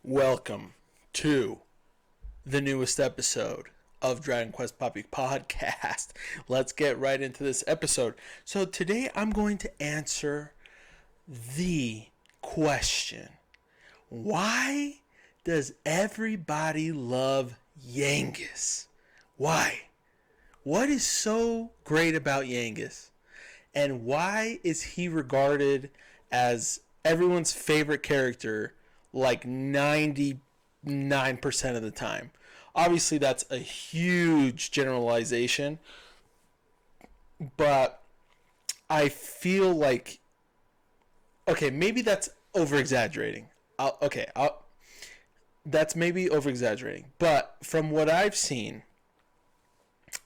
Welcome to the newest episode of Dragon Quest Puppy Podcast. Let's get right into this episode. So today I'm going to answer the question: why does everybody love Yangus? Why? What is so great about Yangus? And why is he regarded as everyone's favorite character like 99% of the time? Obviously, that's a huge generalization, but I feel like, okay, maybe that's over exaggerating. That's maybe over exaggerating, but from what I've seen,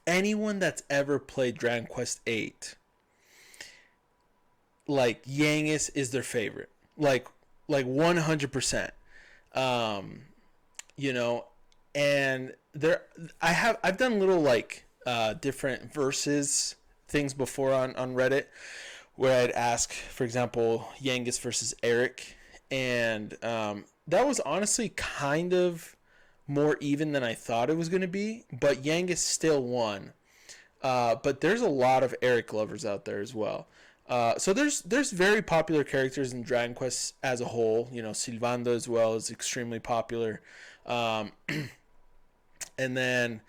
anyone that's ever played Dragon Quest 8, like Yangus is their favorite. Like 100%. Um, you know, and I've done little like different versus things before on Reddit where I'd ask, for example, Yangus versus Eric, and that was honestly kind of more even than I thought it was going to be, but Yangus still won. But there's a lot of Eric lovers out there as well. So there's very popular characters in Dragon Quest as a whole. You know, Sylvando as well is extremely popular. And then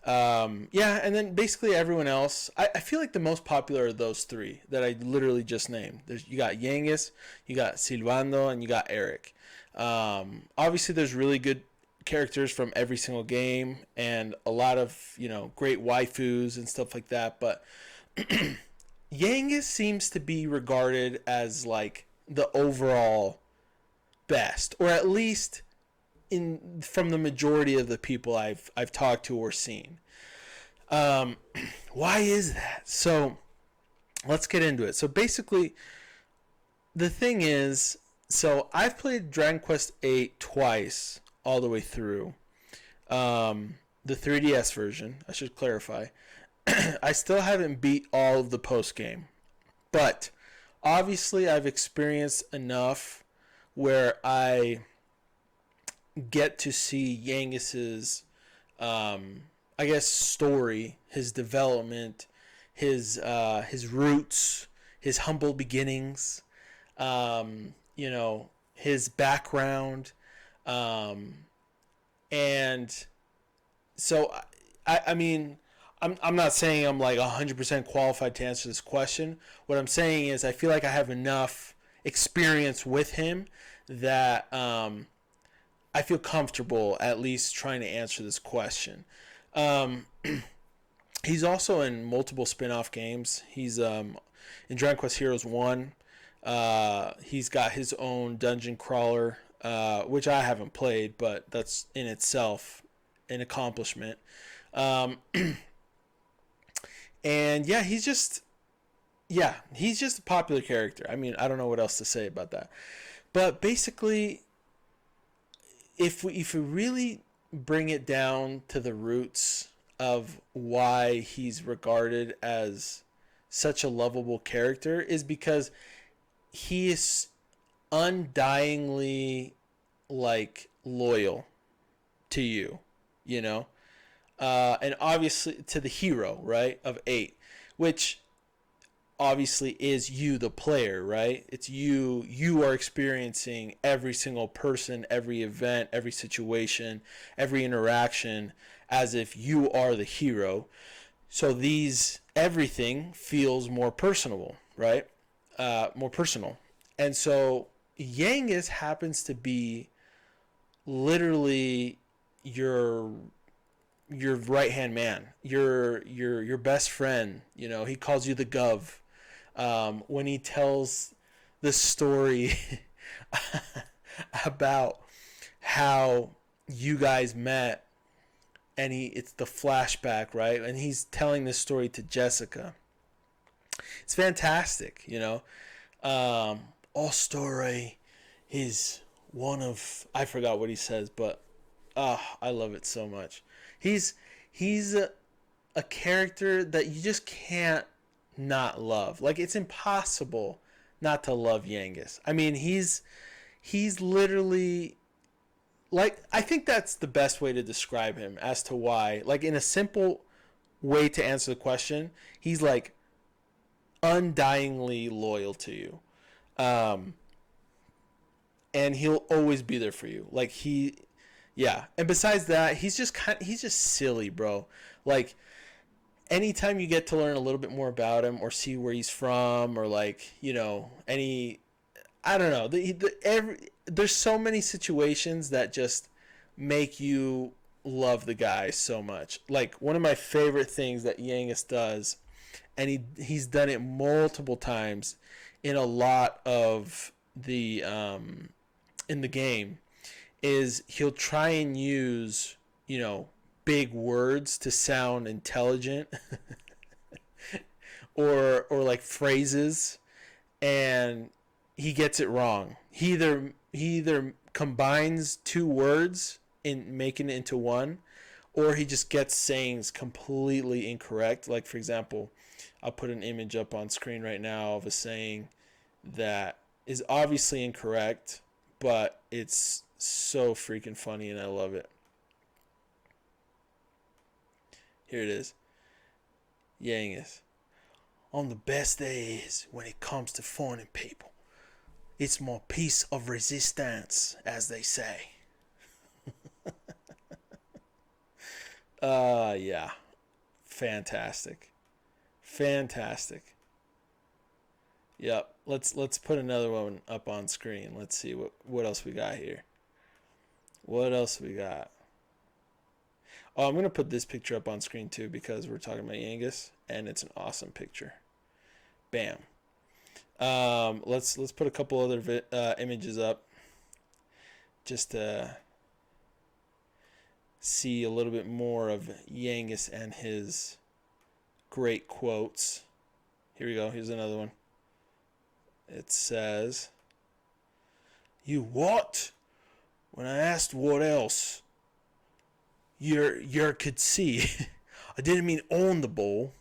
and then basically everyone else. I feel like the most popular are those three that I literally just named. You got Yangus, you got Sylvando, and you got Eric. Obviously, there's really good characters from every single game, and a lot of great waifus and stuff like that. But Yangus seems to be regarded as like the overall best, or at least in from the majority of the people I've talked to or seen. Why is that? So let's get into it. So basically, the thing is, so I've played Dragon Quest 8 twice all the way through. The 3DS version, I should clarify. I still haven't beat all of the post game, but obviously I've experienced enough where I get to see Yangus's, I guess, story, his development, his roots, his humble beginnings, his background, and so I mean, I'm not saying I'm like 100% qualified to answer this question. What I'm saying is I feel like I have enough experience with him that I feel comfortable at least trying to answer this question. He's also in multiple spin-off games. He's in Dragon Quest Heroes 1. He's got his own dungeon crawler, which I haven't played, but that's in itself an accomplishment. And he's just a popular character. I mean, I don't know what else to say about that. But basically, if we really bring it down to the roots of why he's regarded as such a lovable character, is because he is undyingly like loyal to you, and obviously to the hero, right, of 8, which obviously is you, the player, right? It's you are experiencing every single person, every event, every situation, every interaction as if you are the hero. So everything feels more personable, right? More personal. And so Yangus happens to be literally your right hand man, your best friend. He calls you the Gov. When he tells the story about how you guys met, and it's the flashback, right? And he's telling this story to Jessica. It's fantastic, all story is one of, I forgot what he says, but I love it so much. He's a character that you just can't not love. Like, it's impossible not to love Yangus. I mean, he's literally like, I think that's the best way to describe him as to why. Like, in a simple way to answer the question, he's like undyingly loyal to you. Um, and he'll always be there for you. Like, yeah. And besides that, he's just silly, bro. Like, anytime you get to learn a little bit more about him or see where he's from, or like, I don't know, there's so many situations that just make you love the guy so much. Like, one of my favorite things that Yangus does, and he's done it multiple times in a lot of the in the game, is he'll try and use, big words to sound intelligent or like phrases, and he gets it wrong. He either combines two words in making it into one, or he just gets sayings completely incorrect. Like, for example, I'll put an image up on screen right now of a saying that is obviously incorrect, but it's so freaking funny and I love it. Here it is. Yangus. On the best days when it comes to finding people, it's my piece of resistance, as they say. Yeah. Fantastic. Fantastic. Yep. Let's put another one up on screen. Let's see what else we got here. What else we got? Oh, I'm gonna put this picture up on screen too because we're talking about Yangus, and it's an awesome picture. Bam. Let's put a couple other images up just to see a little bit more of Yangus and his great quotes. Here we go. Here's another one. It says, "You what? When I asked what else, you could see. I didn't mean on the ball.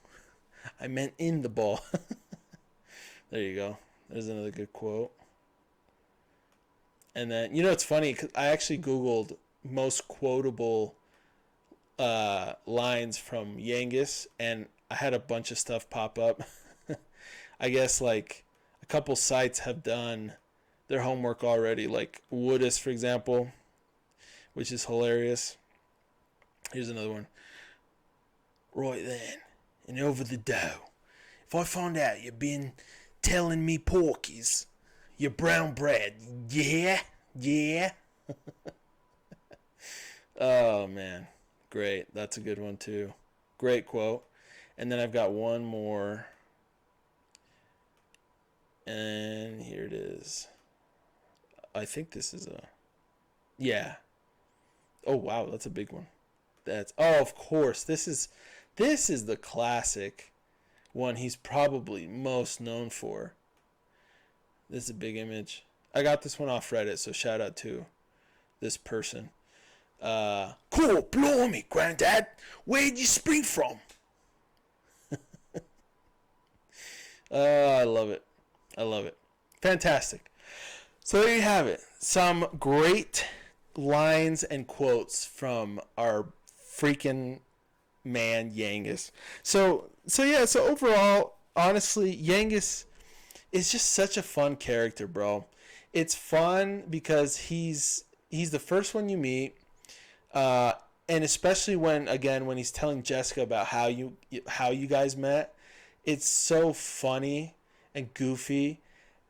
I meant in the ball." There you go. There's another good quote. And then, it's funny, because I actually Googled most quotable lines from Yangus, and I had a bunch of stuff pop up. I guess, like, a couple sites have done their homework already, like Woodus, for example, which is hilarious. Here's another one. "Right then, and over the dough. If I find out you've been telling me porkies, you're brown bread, yeah? Oh, man. Great. That's a good one, too. Great quote. And then I've got one more. And here it is. I think this is yeah. Oh, wow. That's a big one. Of course. This is the classic one he's probably most known for. This is a big image. I got this one off Reddit, so shout out to this person. "Cool, blimey, Granddad. Where'd you spring from?" I love it. I love it. Fantastic. So there you have it. Some great lines and quotes from our freaking man Yangus. So overall, honestly, Yangus is just such a fun character, bro. It's fun because he's the first one you meet, and especially when he's telling Jessica about how you guys met. It's so funny and goofy,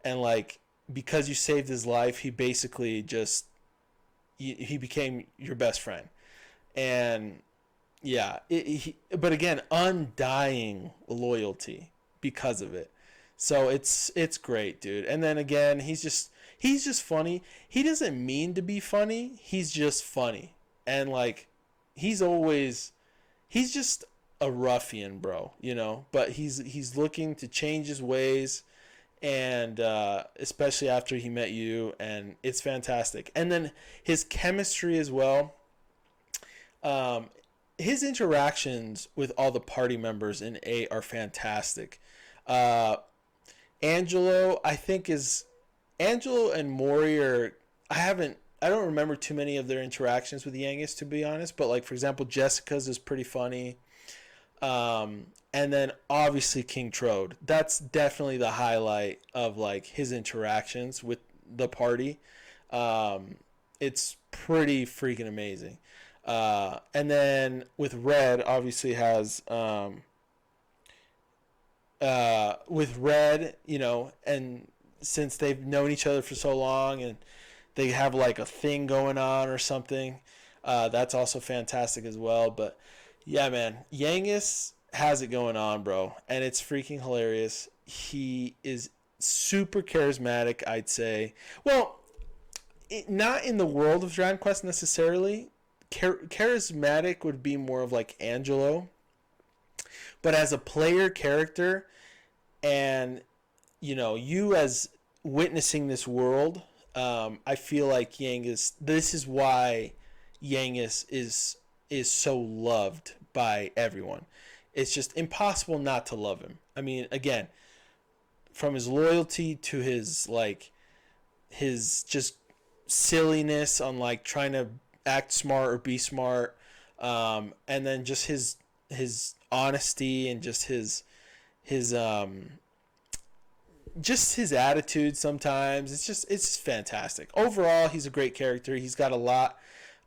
and like, because you saved his life, he basically just he became your best friend, and yeah, but again, undying loyalty because of it. So it's great, dude. And then again, he's just funny. He doesn't mean to be funny. He's just funny, and like, he's just a ruffian, bro. But he's looking to change his ways, and especially after he met you, and it's fantastic. And then his chemistry as well. His interactions with all the party members in 8 are fantastic. Angelo and Maury are, I don't remember too many of their interactions with Yangus, to be honest. But like for example, Jessica's is pretty funny. And then obviously King Trode. That's definitely the highlight of like his interactions with the party. It's pretty freaking amazing. And then with Red, obviously has with Red, and since they've known each other for so long and they have like a thing going on or something, that's also fantastic as well. But yeah, man, Yangus has it going on, bro, and it's freaking hilarious. He is super charismatic, I'd say. Well, not in the world of Dragon Quest necessarily. Charismatic would be more of like Angelo, but as a player character, and you as witnessing this world, I feel like Yangus. This is why Yangus is so loved by everyone. It's just impossible not to love him. I mean, again, from his loyalty to his just silliness on like trying to act smart or be smart, and then just his honesty and just his just his attitude sometimes. It's just fantastic. Overall, he's a great character. He's got a lot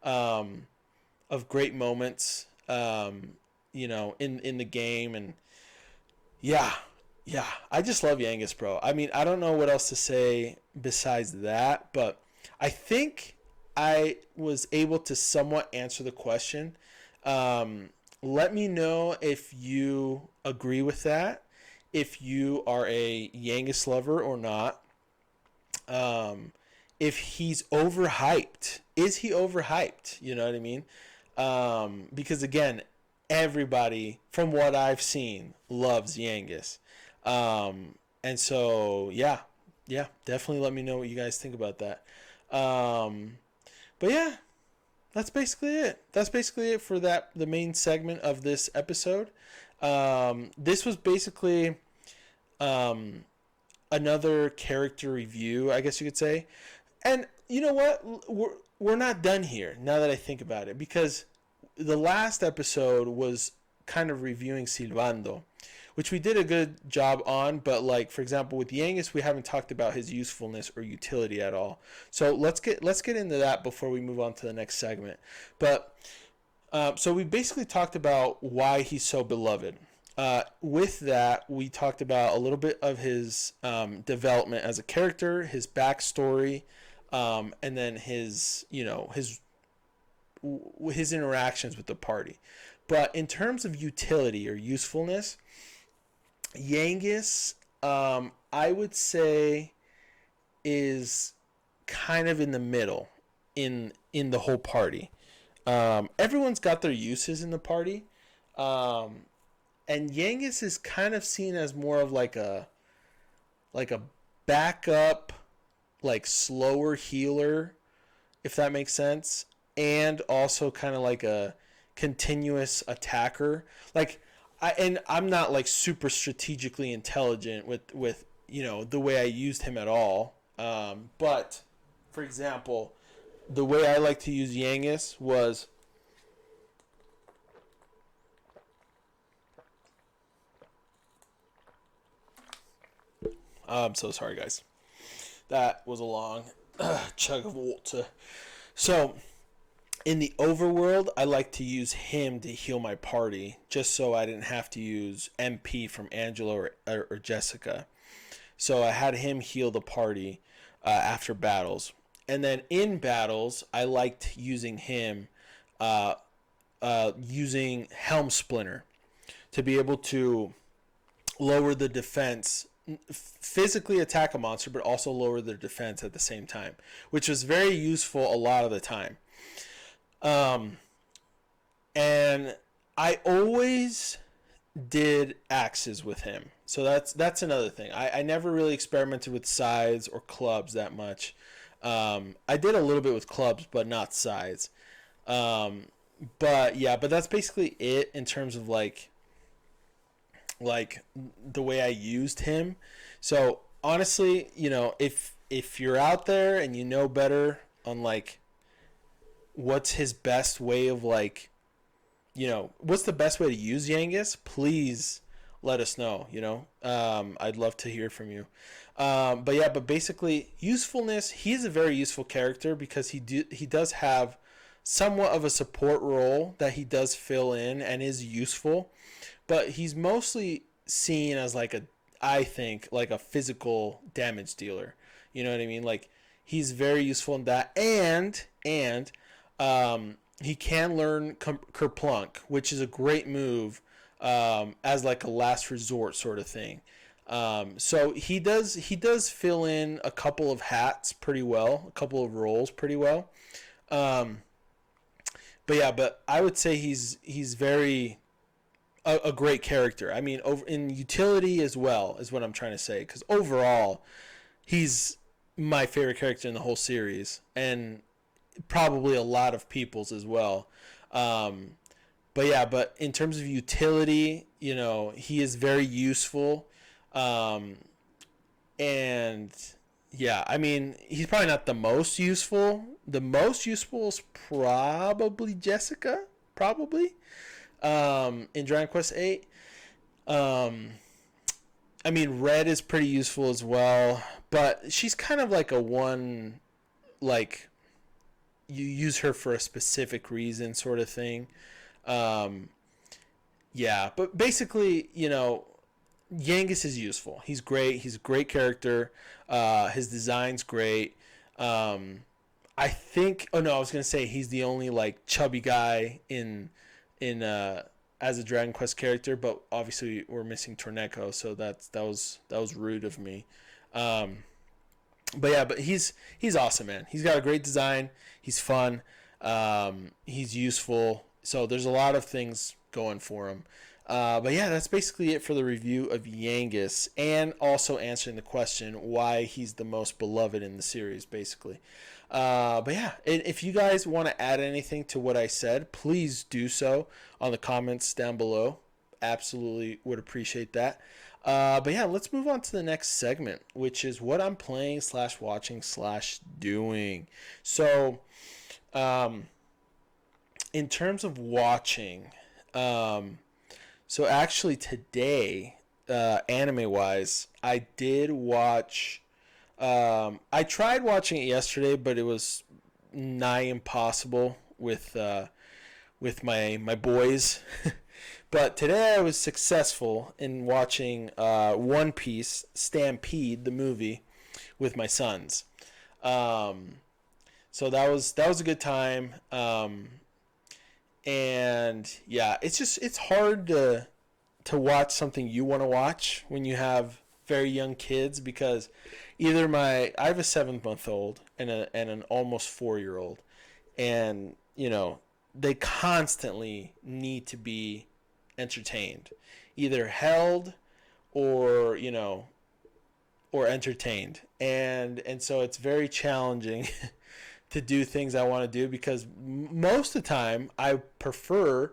of great moments, in the game, and yeah, I just love Yangus, bro. I mean, I don't know what else to say besides that, but I think I was able to somewhat answer the question. Let me know if you agree with that, if you are a Yangus lover or not. If he's overhyped. Is he overhyped? You know what I mean? Because again, everybody, from what I've seen, loves Yangus. And so, yeah, definitely let me know what you guys think about that. But yeah, that's basically it. That's basically it for the main segment of this episode. This was basically another character review, I guess you could say. And you know what? We're not done here, now that I think about it, because the last episode was kind of reviewing Silvando, which we did a good job on, but like for example with Yangus, we haven't talked about his usefulness or utility at all. So let's get into that before we move on to the next segment. But so we basically talked about why he's so beloved. With that, we talked about a little bit of his development as a character, his backstory, and then his interactions with the party. But in terms of utility or usefulness, Yangus, I would say, is kind of in the middle in the whole party. Everyone's got their uses in the party, and Yangus is kind of seen as more of like a backup, like slower healer, if that makes sense, and also kind of like a continuous attacker. Like I'm not like super strategically intelligent with the way I used him at all. But for example, the way I like to use Yangus was I'm so sorry, guys. That was a long chug of water. So in the overworld, I like to use him to heal my party, just so I didn't have to use MP from Angelo or Jessica. So I had him heal the party after battles. And then in battles, I liked using him, using Helm Splinter to be able to lower the defense, physically attack a monster, but also lower their defense at the same time, which was very useful a lot of the time. And I always did axes with him. So that's another thing. I never really experimented with scythes or clubs that much. I did a little bit with clubs, but not scythes. But that's basically it in terms of like the way I used him. So honestly, if you're out there and you know better on like what's his best way of like, what's the best way to use Yangus, please let us know. I'd love to hear from you. But basically, usefulness. He's a very useful character because he does have somewhat of a support role that he does fill in and is useful, but he's mostly seen as like I think like a physical damage dealer. You know what I mean? Like he's very useful in that, and he can learn Kerplunk, which is a great move as like a last resort sort of thing. So he does fill in a couple of hats pretty well, a couple of roles pretty well. But I would say he's very a great character. I mean, over in utility as well is what I'm trying to say. Because overall, he's my favorite character in the whole series, and probably a lot of people's as well. But in terms of utility, he is very useful. And yeah, I mean, he's probably not the most useful. The most useful is probably Jessica, probably, in Dragon Quest VIII. I mean, Red is pretty useful as well, but she's kind of like a one, like, you use her for a specific reason sort of thing. Yeah, but basically, Yangus is useful. He's great. He's a great character. His design's great. I think. Oh no, I was gonna say he's the only like chubby guy in as a Dragon Quest character, but obviously we're missing Torneco, so that was rude of me. But he's awesome, man. He's got a great design. He's fun. He's useful. So there's a lot of things going for him. But yeah, that's basically it for the review of Yangus, and also answering the question why he's the most beloved in the series, basically. But yeah, if you guys want to add anything to what I said, please do so on the comments down below. Absolutely would appreciate that. But yeah, let's move on to the next segment, which is what I'm playing / watching / doing. So, in terms of watching, so actually today, anime-wise, I did watch. I tried watching it yesterday, but it was nigh impossible with my boys. But today I was successful in watching One Piece Stampede, the movie, with my sons. So that was a good time. And yeah, it's hard to watch something you want to watch when you have very young kids, because either I have a 7-month-old and an almost 4-year-old, and they constantly need to be entertained, either held or or entertained, and so it's very challenging to do things I want to do, because most of the time I prefer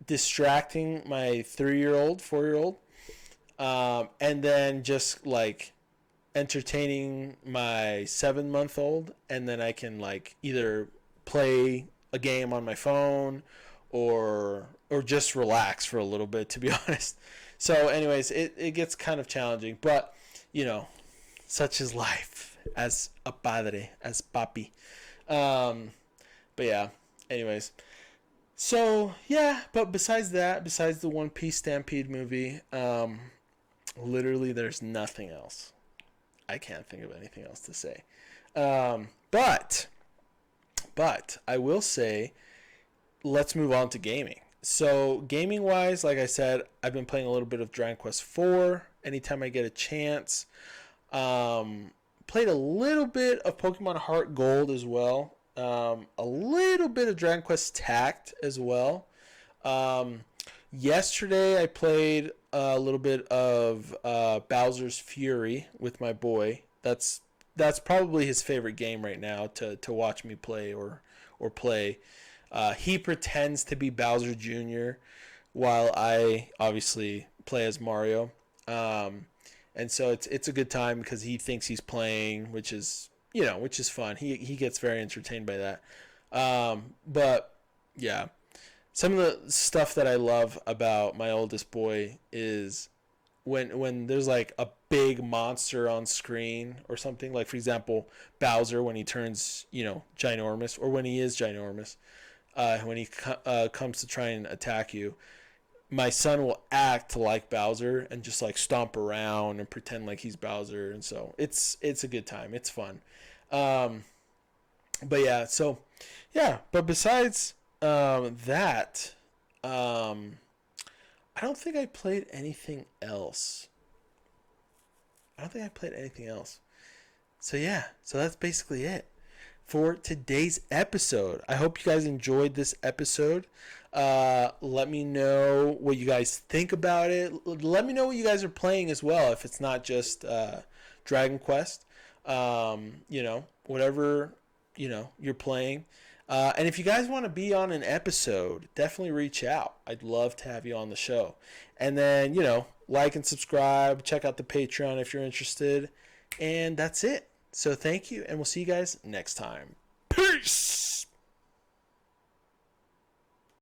distracting my 3-year-old, 4-year-old, and then just like entertaining my 7-month-old, and then I can like either play a game on my phone or just relax for a little bit, to be honest. So anyways, it gets kind of challenging, but such is life as a padre, as papi. But yeah, anyways. So yeah, but besides the One Piece Stampede movie, literally there's nothing else. I can't think of anything else to say. But I will say, let's move on to gaming. So gaming wise, like I said, I've been playing a little bit of Dragon Quest IV anytime I get a chance. Played a little bit of Pokemon Heart Gold as well. A little bit of Dragon Quest Tact as well. Yesterday I played a little bit of Bowser's Fury with my boy. That's probably his favorite game right now to watch me play or play. He pretends to be Bowser Jr. while I obviously play as Mario. And so it's a good time because he thinks he's playing, which is fun. He gets very entertained by that. But yeah, some of the stuff that I love about my oldest boy is when there's like a big monster on screen or something, like for example Bowser when he turns ginormous, or when he is ginormous, when he comes to try and attack you, my son will act like Bowser and just like stomp around and pretend like he's Bowser, and so it's a good time. It's fun. Um, but yeah, so yeah, but besides that, um, I don't think I played anything else. I don't think I played anything else. So yeah, so that's basically it for today's episode. I hope you guys enjoyed this episode. Let me know what you guys think about it. Let me know what you guys are playing as well, if it's not just Dragon Quest. Whatever you're playing. And if you guys want to be on an episode, definitely reach out. I'd love to have you on the show. And then, like and subscribe. Check out the Patreon if you're interested. And that's it. So thank you, and we'll see you guys next time. Peace!